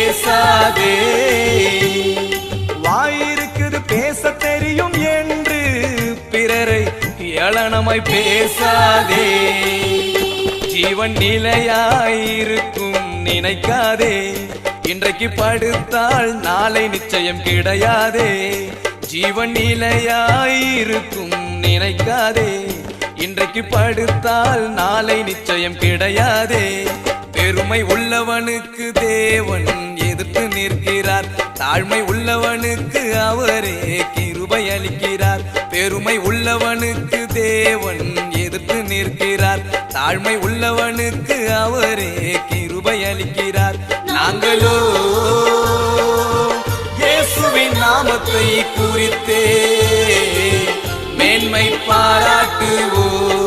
பேசாதே. வாயிருக்குது பேச தெரியும் என்று பிறரை ஏளனமாய் பேசாதே. ஜீவன் நிலையாயிருக்கும் நினைக்காதே. இன்றைக்கு படுத்தால் நாளை நிச்சயம் கிடையாதே. ஜீவன் நிலையாயிருக்கும் நினைக்காதே. இன்றைக்கு படுத்தால் நாளை நிச்சயம் கிடையாதே. பெருமை உள்ளவனுக்கு தேவன் எதிர்த்து நிற்கிறார். தாழ்மை உள்ளவனுக்கு அவரே கிருபை அளிக்கிறார். பெருமை உள்ளவனுக்கு தேவன் எதிர்த்து நிற்கிறார். தாழ்மை உள்ளவனுக்கு அவரே கிருபை அளிக்கிறார். நாங்களோ இயேசுவின் நாமத்தை குறித்தே மேன்மை பாராட்டுவோம்.